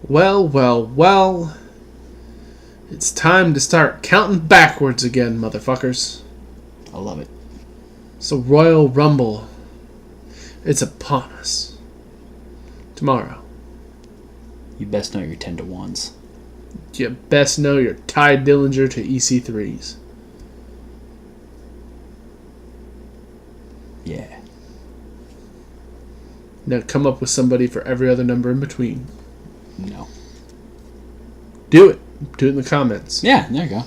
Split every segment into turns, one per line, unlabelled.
Well, well, well. It's time to start counting backwards again, motherfuckers.
I love it.
So Royal Rumble. It's upon us. Tomorrow.
You best know your 10 to 1s.
You best know your Ty Dillinger to EC3s.
Yeah.
Now come up with somebody for every other number in between.
No.
Do it. Do it in the comments.
Yeah, there you go.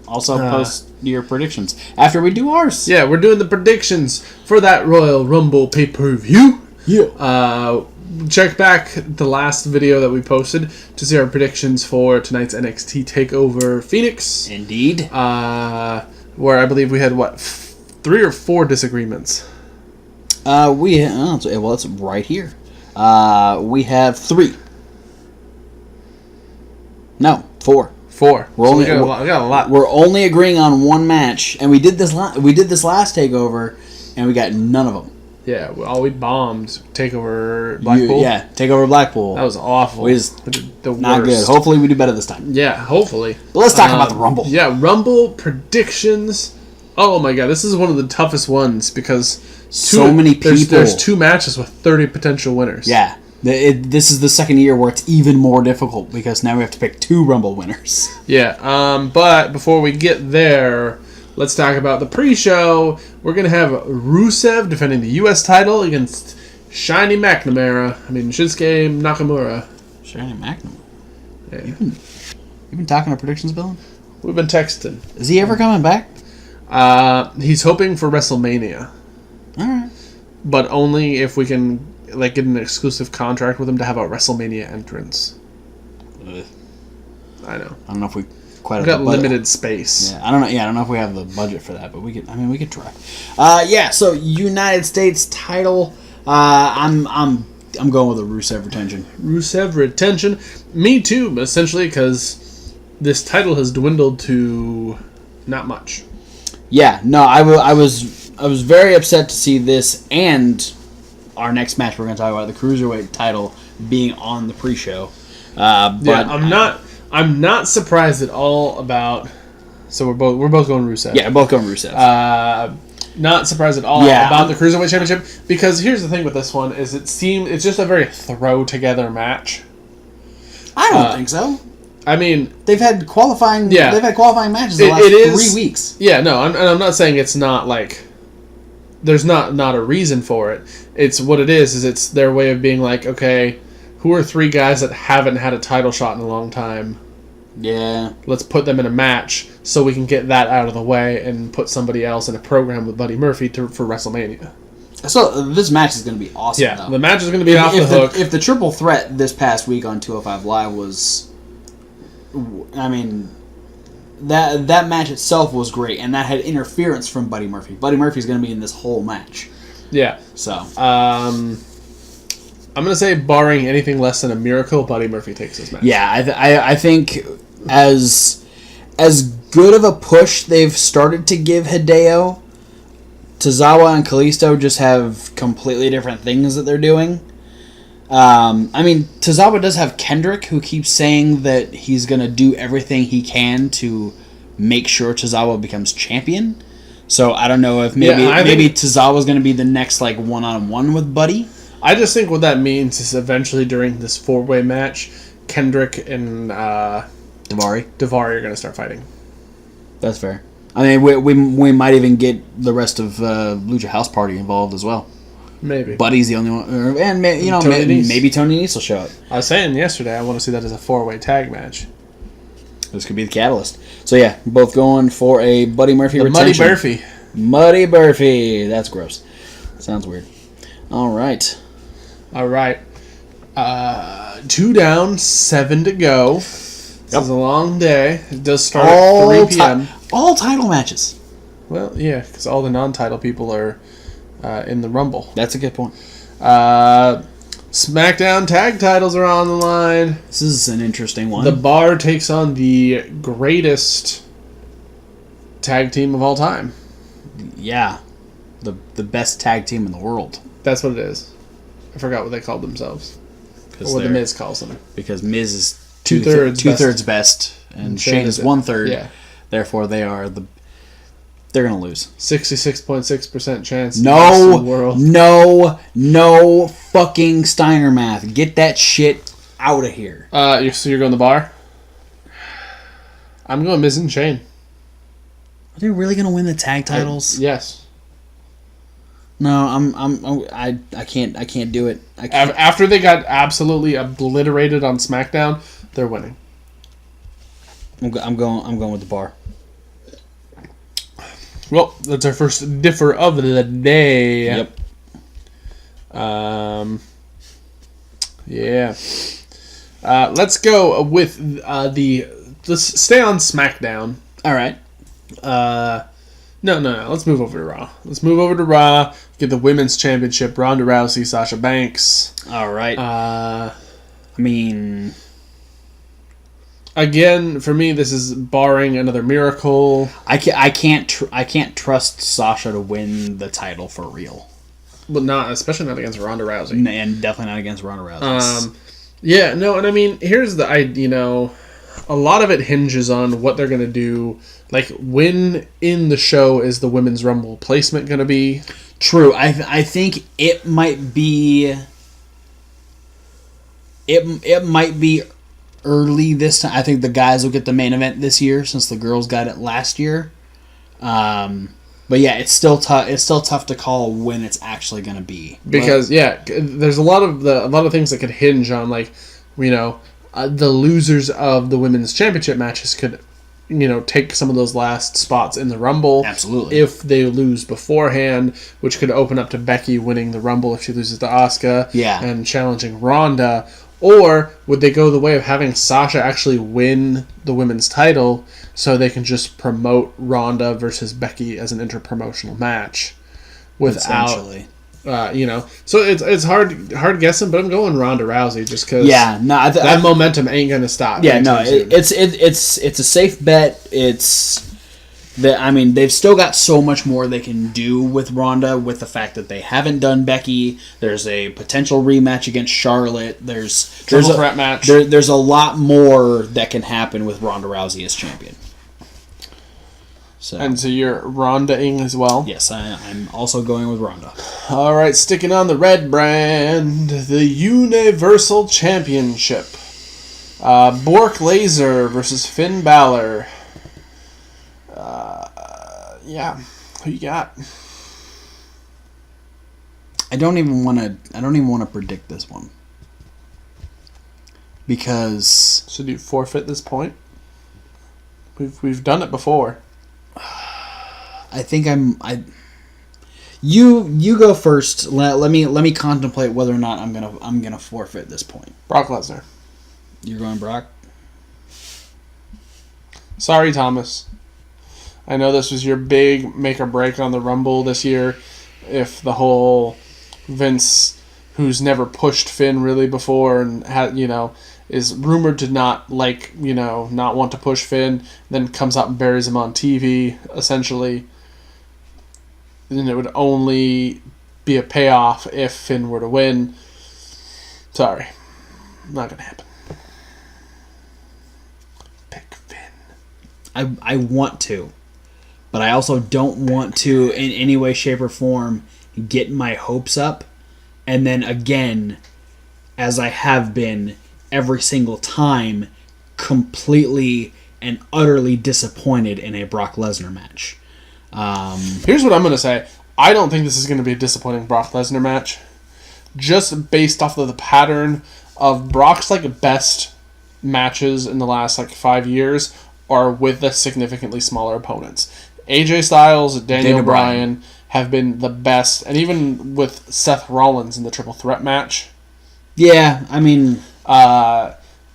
Also, post your predictions after we do ours.
Yeah, we're doing the predictions for that Royal Rumble pay-per-view.
Yeah.
Check back the last video that we posted to see our predictions for tonight's NXT TakeOver Phoenix.
Indeed.
Where I believe we had, 3 or 4 disagreements?
It's right here. We have 3. No, 4.
4.
We
got a lot.
We're only agreeing on one match, and we did this last takeover, and we got none of them.
Yeah, we bombed TakeOver Blackpool.
Yeah, TakeOver Blackpool.
That was awful.
We just
the
not
worst.
good. Hopefully, we do better this time.
Yeah, hopefully.
But let's talk about the Rumble.
Yeah, Rumble predictions. Oh my god, this is one of the toughest ones because
so many people.
There's 2 matches with 30 potential winners.
Yeah. This is the second year where it's even more difficult because now we have to pick 2 Rumble winners.
Yeah, but before we get there, let's talk about the pre-show. We're going to have Rusev defending the U.S. title against Shinsuke Nakamura.
Shinsuke Nakamura?
Yeah.
You've been talking our predictions, Bill?
We've been texting.
Is he ever coming back?
He's hoping for WrestleMania.
All right.
But only if we can get an exclusive contract with him to have a WrestleMania entrance.
Ugh.
I know.
I don't know if we quite
We've
have
got
the budget.
limited space.
Yeah, I don't know if we have the budget for that, but we could try. So United States title. I'm going with a Rusev retention.
Rusev retention. Me too, essentially, because this title has dwindled to not much.
Yeah, no, I was very upset to see this and our next match we're going to talk about, the Cruiserweight title, being on the pre-show. But
I'm not surprised at all about. So we're both going Rusev.
Yeah, both going Rusev.
Not surprised at all about the Cruiserweight Championship, because here's the thing with this one is it's just a very throw together match.
I don't think so.
I mean,
they've had qualifying.
Yeah,
they've had qualifying matches the last 3 weeks.
Yeah, no, I'm not saying it's not there's not a reason for it. It's what it is it's their way of being like, okay, who are 3 guys that haven't had a title shot in a long time?
Yeah.
Let's put them in a match so we can get that out of the way and put somebody else in a program with Buddy Murphy for WrestleMania.
So this match is going to be awesome.
Yeah,
though.
the match is going to be off the hook.
If the triple threat this past week on 205 Live was, I mean, that match itself was great, and that had interference from Buddy Murphy. Buddy Murphy's going to be in this whole match.
Yeah.
So.
I'm going to say, barring anything less than a miracle, Buddy Murphy takes this match.
Yeah, I think as good of a push they've started to give Hideo, Tozawa and Kalisto just have completely different things that they're doing. I mean, Tozawa does have Kendrick, who keeps saying that he's going to do everything he can to make sure Tozawa becomes champion. So I don't know if maybe Tozawa's going to be the next one-on-one with Buddy.
I just think what that means is eventually during this 4-way match, Kendrick and
Daivari
are going to start fighting.
That's fair. I mean, we might even get the rest of Lucha House Party involved as well.
Maybe.
Buddy's the only one, and maybe Tony Nese will show up.
I was saying yesterday I want to see that as a 4-way tag match.
This could be the catalyst. So yeah, both going for a Buddy Murphy
Muddy
retention.
Murphy.
Muddy Murphy. That's gross. Sounds weird. All right.
2 down, 7 to go. This is a long day. It does start
all
at 3 p.m.
All title matches.
Well, yeah, because all the non-title people are in the Rumble.
That's a good point.
SmackDown tag titles are on the line.
This is an interesting one.
The Bar takes on the greatest tag team of all time.
Yeah. The best tag team in the world.
That's what it is. I forgot what they called themselves. Or what the Miz calls them.
Because Miz is
two-thirds
best, and Shane is 1/3.
Yeah.
Therefore, they're going to lose.
66.6% chance.
No fucking Steiner math. Get that shit out of here.
So you're going the bar? I'm going Miz and Shane.
Are they really going to win the tag titles?
Yes.
No, I can't do it. I can't.
After they got absolutely obliterated on SmackDown, they're winning.
I'm going with the bar.
Well, that's our first differ of the day.
Yep.
Yeah. Let's go with let's stay on SmackDown.
All right.
No. Let's move over to Raw. Let's move over to Raw. Get the Women's Championship. Ronda Rousey, Sasha Banks.
All right. I mean,
again, for me, this is barring another miracle.
I can't trust Sasha to win the title for real.
But especially not against Ronda Rousey,
and definitely not against Ronda Rousey.
Yeah, no, and I mean, here's a lot of it hinges on what they're gonna do. Like, when in the show is the Women's Rumble placement gonna be?
True. I think it might be. It might be early this time. I think the guys will get the main event this year since the girls got it last year. But yeah, it's still tough. It's still tough to call when it's actually going to be
because there's a lot of things that could hinge on the losers of the women's championship matches could take some of those last spots in the Rumble.
Absolutely.
If they lose beforehand, which could open up to Becky winning the Rumble if she loses to Asuka.
Yeah.
And challenging Ronda. Or would they go the way of having Sasha actually win the women's title so they can just promote Ronda versus Becky as an interpromotional match without, So it's hard guessing, but I'm going Ronda Rousey just because that momentum ain't gonna stop.
Yeah, no, it's a safe bet. They've still got so much more they can do with Ronda with the fact that they haven't done Becky. There's a potential rematch against Charlotte. There's a
threat match.
There's a lot more that can happen with Ronda Rousey as champion.
So you're Ronda-ing as well?
Yes, I'm also going with Ronda.
All right, sticking on the red brand, the Universal Championship. Bork Laser versus Finn Balor. Who you got?
I don't even want to predict this one because.
So do you forfeit this point? We've done it before.
I think You go first. Let me contemplate whether or not I'm gonna forfeit this point.
Brock Lesnar.
You're going Brock?
Sorry, Thomas. I know this was your big make or break on the Rumble this year. If the whole Vince, who's never pushed Finn really before and is rumored to not want to push Finn, then comes out and buries him on TV, essentially, then it would only be a payoff if Finn were to win. Sorry. Not going to happen. Pick Finn.
I want to. But I also don't want to, in any way, shape, or form, get my hopes up. And then again, as I have been every single time, completely and utterly disappointed in a Brock Lesnar match.
Here's what I'm going to say. I don't think this is going to be a disappointing Brock Lesnar match. Just based off of the pattern of Brock's best matches in the last 5 years are with the significantly smaller opponents. AJ Styles, Daniel Bryan have been the best, and even with Seth Rollins in the triple threat match.
Yeah, I mean,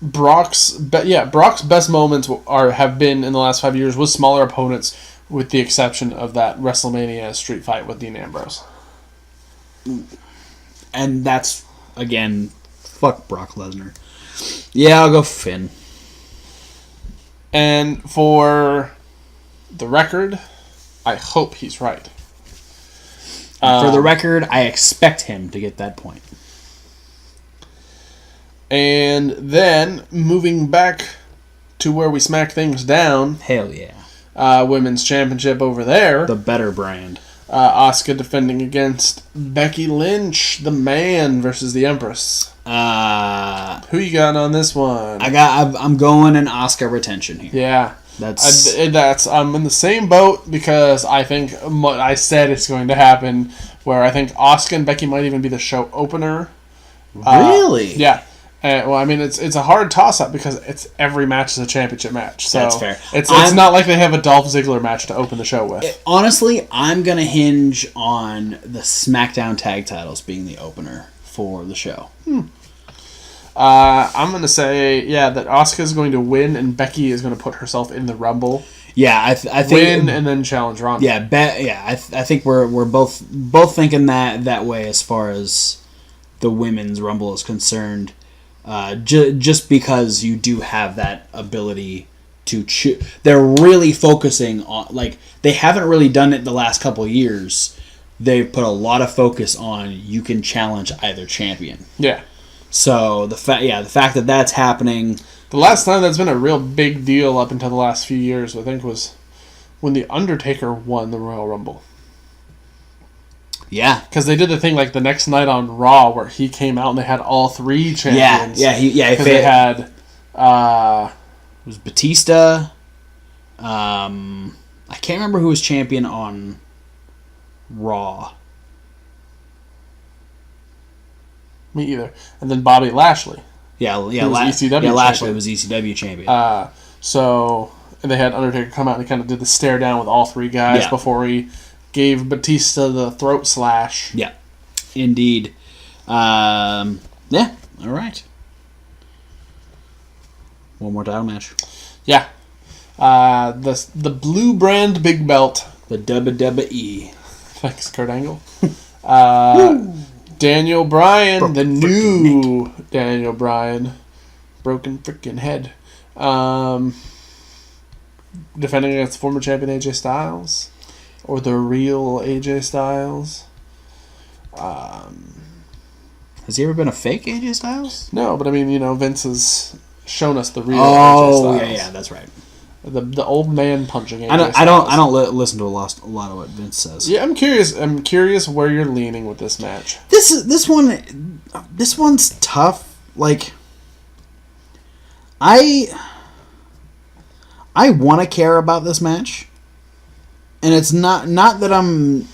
Brock's best moments have been in the last 5 years with smaller opponents, with the exception of that WrestleMania street fight with Dean Ambrose.
And that's, again, fuck Brock Lesnar. Yeah, I'll go Finn.
And for the record, I hope he's right.
For the record, I expect him to get that point.
And then, moving back to where we smack things down.
Hell yeah.
Women's Championship over there.
The better brand.
Asuka defending against Becky Lynch, the Man, versus the Empress. Who you got on this one?
I'm going in Asuka retention here.
Yeah. I'm in the same boat because I think what I said is going to happen, where I think Asuka and Becky might even be the show opener.
Really?
Yeah. Well, I mean, it's a hard toss-up because it's every match is a championship match. So
that's fair.
It's not like they have a Dolph Ziggler match to open the show with.
Honestly, I'm going to hinge on the SmackDown tag titles being the opener for the show.
I'm going to say, that Asuka is going to win and Becky is going to put herself in the Rumble.
Yeah, I think
win and then challenge Ronda.
Yeah, I think we're both thinking that way as far as the women's Rumble is concerned. Just because you do have that ability to choose. They're really focusing on, like, they haven't really done it the last couple of years. They've put a lot of focus on you can challenge either champion.
Yeah.
So the fact that that's happening.
The last time that's been a real big deal up until the last few years, I think, was when The Undertaker won the Royal Rumble.
Yeah.
Because they did the thing like the next night on Raw where he came out and they had all three champions. Because they had... it
was Batista. I can't remember who was champion on Raw.
Me either. And then Bobby Lashley.
Lashley was ECW champion.
So they had Undertaker come out and he kind of did the stare down with all three guys before he gave Batista the throat slash.
Yeah, indeed. All right. One more title match.
Yeah. The blue brand big belt.
The WWE.
Thanks, Kurt Angle. Daniel Bryan, the new neck. Daniel Bryan. Broken freaking head. Defending against former champion AJ Styles. Or the real AJ Styles.
Has he ever been a fake AJ Styles?
No, but I mean, Vince has shown us the real AJ Styles.
Yeah, that's right.
The old man punching AJ
Styles. I don't listen to a lot of what Vince says.
Yeah, I'm curious where you're leaning with this match.
This one's tough. Like, I want to care about this match. And it's not that I'm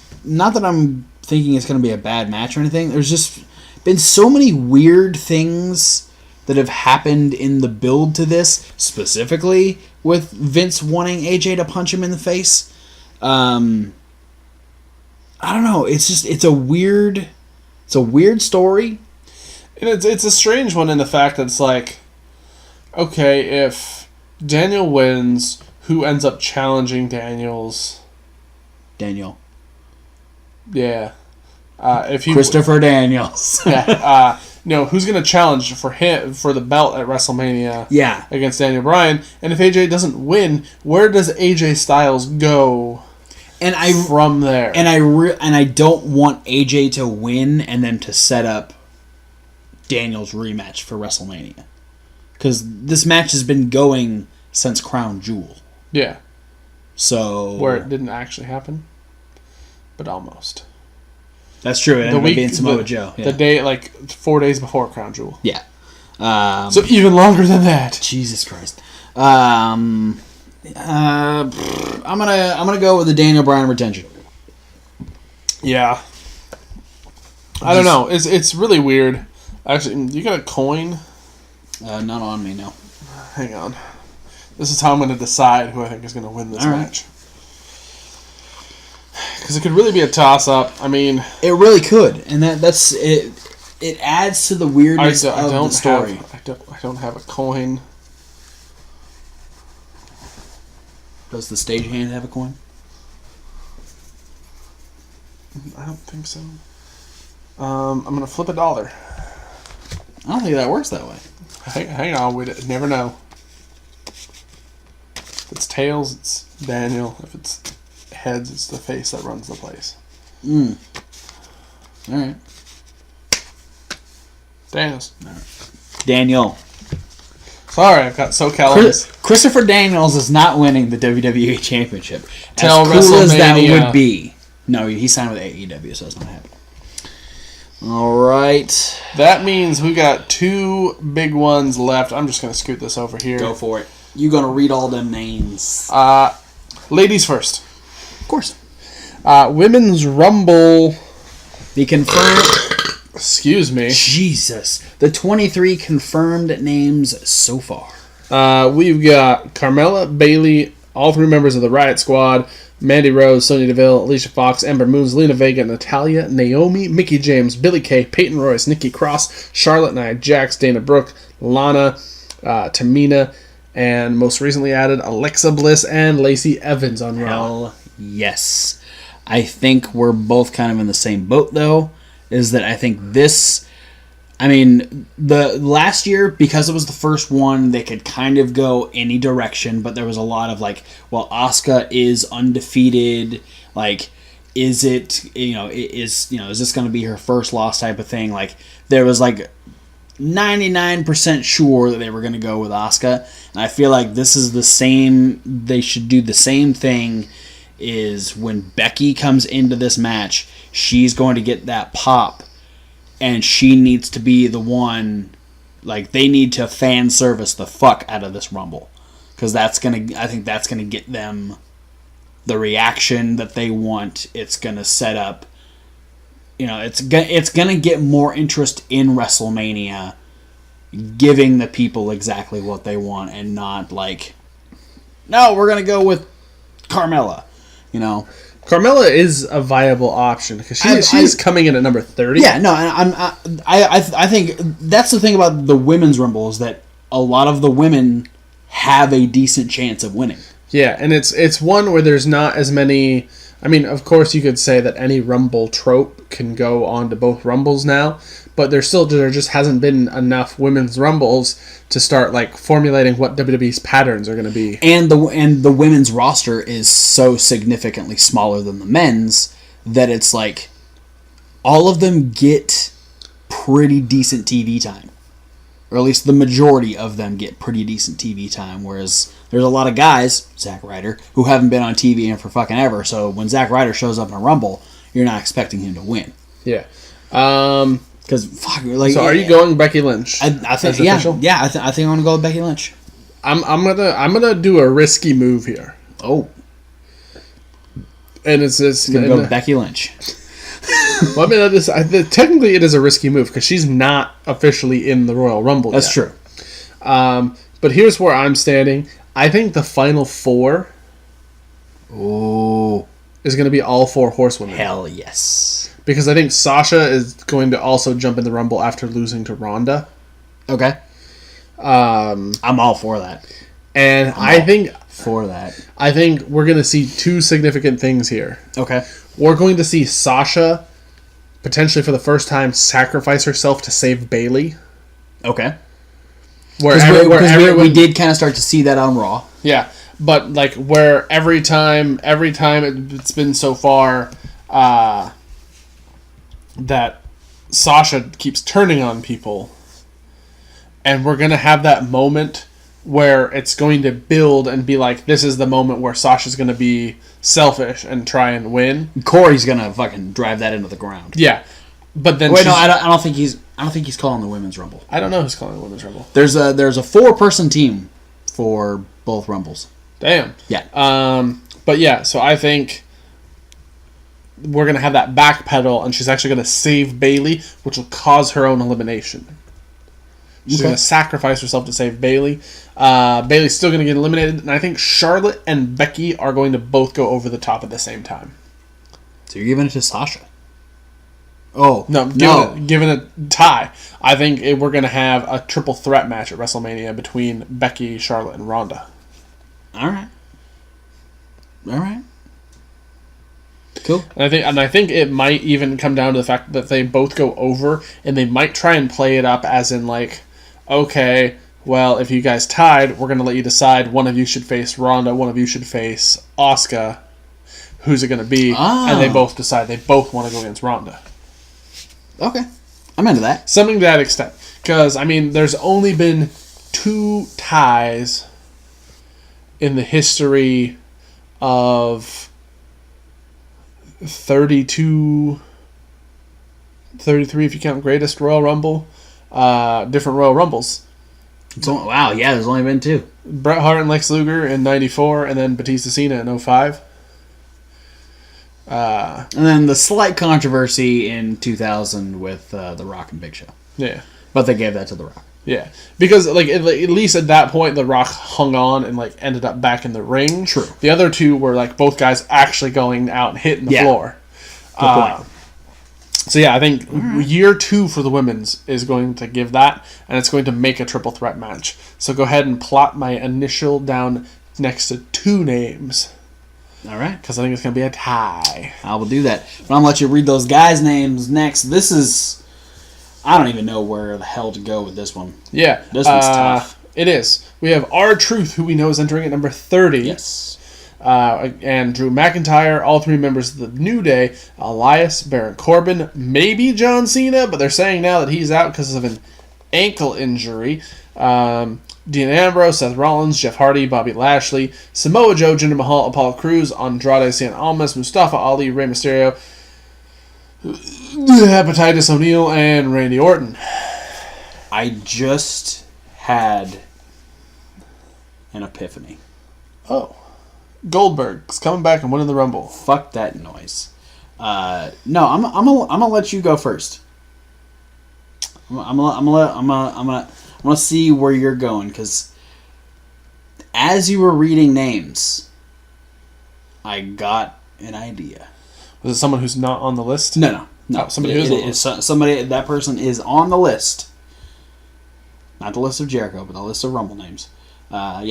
thinking it's going to be a bad match or anything. There's just been so many weird things that have happened in the build to this, specifically with Vince wanting AJ to punch him in the face. I don't know. It's a weird story.
And it's a strange one in the fact that it's like, okay, if Daniel wins, who ends up challenging Daniel. Yeah.
Christopher Daniels.
Yeah. Who's going to challenge for the belt at WrestleMania?
Yeah.
Against Daniel Bryan? And if AJ doesn't win, where does AJ Styles go? From there?
And I don't want AJ to win and then to set up Daniel's rematch for WrestleMania, because this match has been going since Crown Jewel.
Yeah.
So
where it didn't actually happen, but almost.
That's true. It ended up being Samoa Joe. Yeah.
The day, 4 days before Crown Jewel.
Yeah.
So even longer than that.
Jesus Christ. I'm gonna go with the Daniel Bryan retention.
Yeah. I don't know. It's really weird. Actually, you got a coin?
Not on me, no.
Hang on. This is how I'm going to decide who I think is going to win this match. Because it could really be a toss-up. I mean...
It really could. And that's... It adds to the weirdness of the story.
I don't have a coin.
Does the stagehand have a coin?
I don't think so. I'm going to flip $1.
I don't think that works that way.
Hang on. We never know. If it's tails, it's Daniel. If it's heads, it's the face that runs the place.
Alright.
Daniels.
Alright. Daniel.
Sorry, I've got SoCal.
Christopher Daniels is not winning the WWE Championship.
Till
as cool as that
WrestleMania.
would be. No, he signed with AEW, so that's not happening. All right.
That means we got 2 big ones left. I'm just going to scoot this over here.
Go for it. You're going to read all them names.
Ladies first.
Of course.
Women's Rumble.
The confirmed...
Excuse me.
Jesus. The 23 confirmed names so far.
We've got Carmella, Bayley, all 3 members of the Riot Squad, Mandy Rose, Sonya Deville, Alicia Fox, Ember Moon, Zelina Vega, Natalya, Naomi, Mickie James, Billie Kay, Peyton Royce, Nikki Cross, Charlotte Nia Jax, Dana Brooke, Lana, Tamina, and most recently added Alexa Bliss and Lacey Evans on Raw.
Hell yes. I think we're both kind of in the same boat, though, is that I think this... I mean, the last year, because it was the first one, they could kind of go any direction, but there was a lot of like, well, Asuka is undefeated. Like, is it, is this going to be her first loss type of thing? Like, there was like 99% sure that they were going to go with Asuka, and I feel like this is the same. They should do the same thing. Is when Becky comes into this match, she's going to get that pop. And she needs to be the one, like, they need to fan service the fuck out of this Rumble. Because I think that's going to get them the reaction that they want. It's going to set up, it's going to get more interest in WrestleMania, giving the people exactly what they want and not like, no, we're going to go with Carmella,
Carmella is a viable option because she's coming in at number 30.
Yeah, no, I think that's the thing about the women's Rumble is that a lot of the women have a decent chance of winning.
Yeah, and it's one where there's not as many. I mean, of course, you could say that any Rumble trope can go on to both Rumbles now, but there just hasn't been enough women's Rumbles to start like formulating what WWE's patterns are going to be.
And the women's roster is so significantly smaller than the men's that it's like all of them get pretty decent TV time. Or at least the majority of them get pretty decent TV time, whereas there's a lot of guys, Zack Ryder, who haven't been on TV in for fucking ever, so when Zack Ryder shows up in a Rumble, you're not expecting him to win.
Yeah.
Because fuck, like.
So are you going Becky Lynch?
I think yeah. I think I'm gonna go with Becky Lynch.
I'm gonna do a risky move here.
Oh.
And it's
gonna go with Becky Lynch.
Well, I mean, technically it is a risky move because she's not officially in the Royal Rumble
That's
yet.
true.
But here's where I'm standing. I think the final 4 is going to be all 4 horsewomen.
Hell yes.
Because I think Sasha is going to also jump in the Rumble after losing to Ronda.
Okay. I'm all for that.
And I think we're going to see 2 significant things here.
Okay.
We're going to see Sasha potentially for the first time sacrifice herself to save Bayley.
Okay.
Where
we did kind of start to see that on Raw.
Yeah, but like where every time it's been so far that Sasha keeps turning on people, and we're gonna have that moment where it's going to build and be like, this is the moment where Sasha's gonna be selfish and try and win.
Corey's gonna fucking drive that into the ground.
Yeah, but then
I don't think he's calling the women's Rumble.
I don't know who's calling the women's Rumble.
There's a 4-person team for both Rumbles.
Damn.
Yeah.
But yeah, so I think we're going to have that backpedal, and she's actually going to save Bayley, which will cause her own elimination. She's going to sacrifice herself to save Bayley. Bayley's still going to get eliminated, and I think Charlotte and Becky are going to both go over the top at the same time.
So you're giving it to Sasha? Oh.
No, giving it tie. I think we're going to have a triple threat match at WrestleMania between Becky, Charlotte, and Ronda.
All right. Cool.
And I think it might even come down to the fact that they both go over, and they might try and play it up as in like, okay, well, if you guys tied, we're going to let you decide. One of you should face Ronda, one of you should face Asuka. Who's it going to be? And they both decide they both want to go against Ronda.
Okay. I'm into that.
Something to that extent. Because, I mean, there's only been 2 ties in the history of 32, 33 if you count Greatest Royal Rumble, different Royal Rumbles.
Wow, yeah, there's only been 2.
Bret Hart and Lex Luger in 94, and then Batista Cena in 05.
And then the slight controversy in 2000 with The Rock and Big Show.
Yeah.
But they gave that to The Rock.
Yeah. Because, like, at least at that point, The Rock hung on and, like, ended up back in the ring.
True.
The other 2 were, like, both guys actually going out and hitting the floor.
Good point.
So, yeah, I think year 2 for the women's is going to give that, and it's going to make a triple threat match. So go ahead and plot my initial down next to 2 names.
All right.
Because I think it's going to be a tie.
I will do that. But I'm going to let you read those guys' names next. This is... I don't even know where the hell to go with this one.
Yeah.
This one's tough.
It is. We have R-Truth, who we know is entering at number 30.
Yes.
And Drew McIntyre, all 3 members of the New Day, Elias, Baron Corbin, maybe John Cena, but they're saying now that he's out because of an ankle injury. Dean Ambrose, Seth Rollins, Jeff Hardy, Bobby Lashley, Samoa Joe, Jinder Mahal, Apollo Crews, Andrade Cien Almas, Mustafa Ali, Rey Mysterio, Hepatitis O'Neil, and Randy Orton.
I just had an epiphany.
Oh. Goldberg's coming back and winning the Rumble.
Fuck that noise. No, I'm gonna let you go first. I'm gonna see where you're going, because as you were reading names, I got an idea.
Was it someone who's not on the list?
No.
Oh, somebody who's on the
list. Somebody, that person is on the list. Not the list of Jericho, but the list of Rumble names. I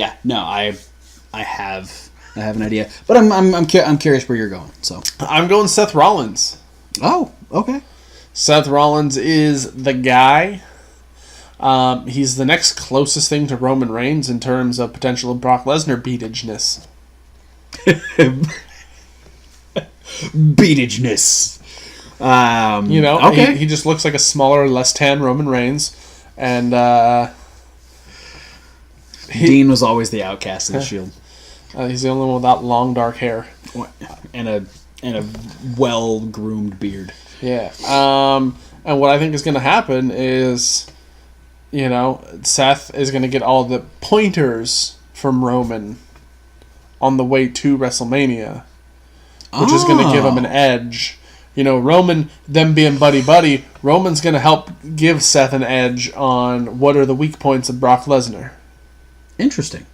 have an idea, but I'm curious where you're going. So
I'm going Seth Rollins.
Oh, okay.
Seth Rollins is the guy. He's the next closest thing to Roman Reigns in terms of potential Brock Lesnar beatageness.
Beatageness.
Okay. He just looks like a smaller, less tan Roman Reigns, and
Dean was always the outcast of the Shield.
He's the only one without long, dark hair
and a well-groomed beard.
Yeah. And what I think is going to happen is, Seth is going to get all the pointers from Roman on the way to WrestleMania, which is going to give him an edge. Roman, them being buddy-buddy, Roman's going to help give Seth an edge on what are the weak points of Brock Lesnar.
Interesting.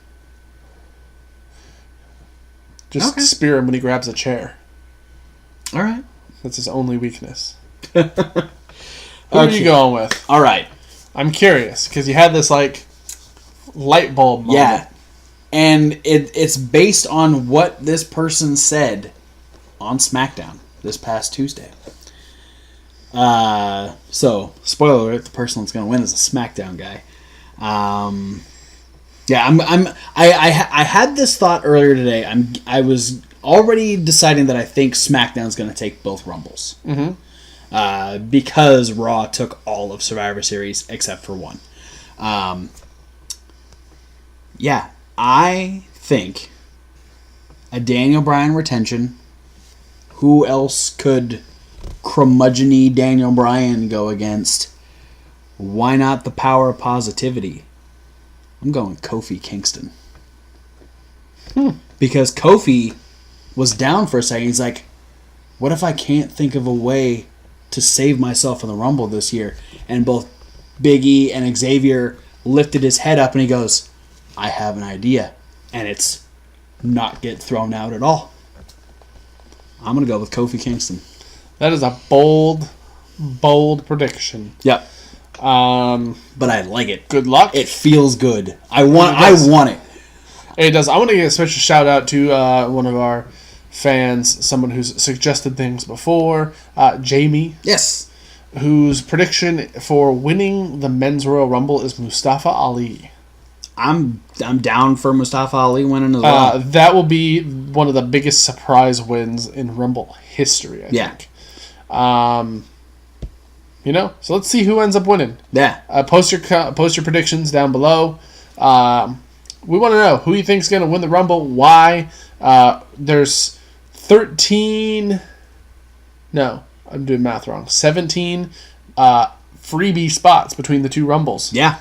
Just spear him when he grabs a chair.
All right.
That's his only weakness. Who are you going with?
All right.
I'm curious, because you had this, light bulb moment.
Yeah. And it's based on what this person said on SmackDown this past Tuesday. So, spoiler alert, the person that's going to win is a SmackDown guy. Yeah, I had this thought earlier today. I was already deciding that I think SmackDown's going to take both Rumbles.
Mm-hmm.
Because Raw took all of Survivor Series except for one. Yeah, I think a Daniel Bryan retention. Who else could curmudgeon-y Daniel Bryan go against? Why not the power of positivity? I'm going Kofi Kingston. Because Kofi was down for a second. He's like, what if I can't think of a way to save myself in the Rumble this year? And both Big E and Xavier lifted his head up and he goes, I have an idea. And it's not get thrown out at all. I'm going to go with Kofi Kingston.
That is a bold prediction.
Yep.
But
I like it.
Good luck.
It feels good. I want it.
It does. I want to give a special shout out to one of our fans, someone who's suggested things before, Jamie.
Yes.
Whose prediction for winning the Men's Royal Rumble is Mustafa Ali.
I'm down for Mustafa Ali winning as well.
That will be one of the biggest surprise wins in Rumble history, I think. So let's see who ends up winning.
Yeah.
Post your predictions down below. We want to know who you think is going to win the Rumble. Why? There's 13. No, I'm doing math wrong. 17 freebie spots between the two Rumbles.
Yeah.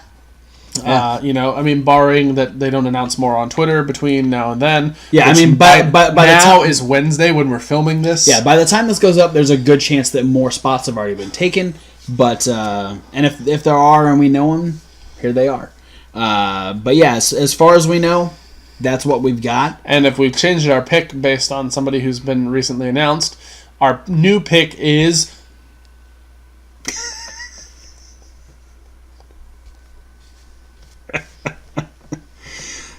Barring that they don't announce more on Twitter between now and then.
Yeah, by the
time is Wednesday when we're filming this.
Yeah, by the time this goes up, there's a good chance that more spots have already been taken. But and if there are and we know them, here they are. But yeah, as far as we know, that's what we've got.
And if we've changed our pick based on somebody who's been recently announced, our new pick is.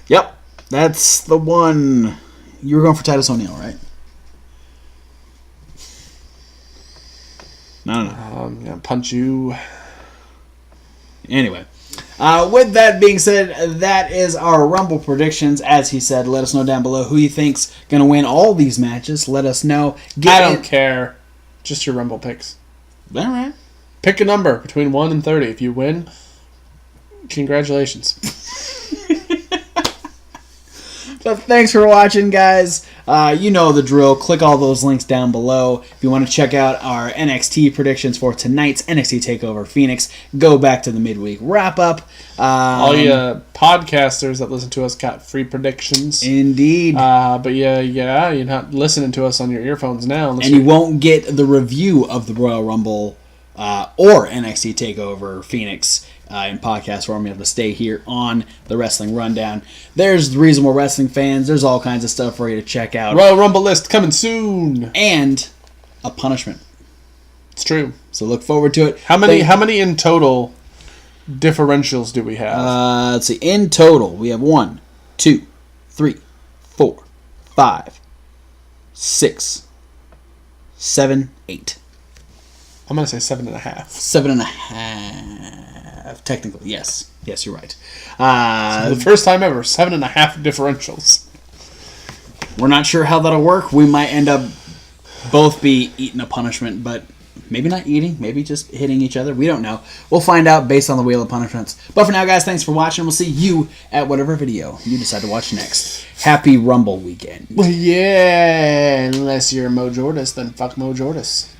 Yep, that's the one. You were going for Titus O'Neil, right? No.
I'm going to punch you.
Anyway, with that being said, that is our Rumble predictions. As he said, let us know down below who you think's going to win all these matches. Let us know.
I don't care. Just your Rumble picks.
All right.
Pick a number between 1 and 30. If you win, congratulations.
So thanks for watching, guys. You know the drill. Click all those links down below. If you want to check out our NXT predictions for tonight's NXT TakeOver Phoenix, go back to the midweek wrap-up.
All you podcasters that listen to us got free predictions.
Indeed.
But you're not listening to us on your earphones now.
And you won't get the review of the Royal Rumble or NXT TakeOver Phoenix in podcast form. You have to stay here on the Wrestling Rundown. There's the Reasonable Wrestling Fans. There's all kinds of stuff for you to check out.
Royal Rumble list coming soon.
And a punishment.
It's true.
So look forward to it.
How many in total differentials do we have?
Let's see. In total, we have 1, 2, 3, 4, 5, 6, 7, 8.
I'm going to say 7.5.
7.5. Technically, yes. Yes, you're right.
So the first time ever, 7.5 differentials.
We're not sure how that'll work. We might end up both be eating a punishment, but maybe not eating. Maybe just hitting each other. We don't know. We'll find out based on the wheel of punishments. But for now, guys, thanks for watching. We'll see you at whatever video you decide to watch next. Happy Rumble weekend.
Well, yeah, unless you're Mo Jordis, then fuck Mo Jordis.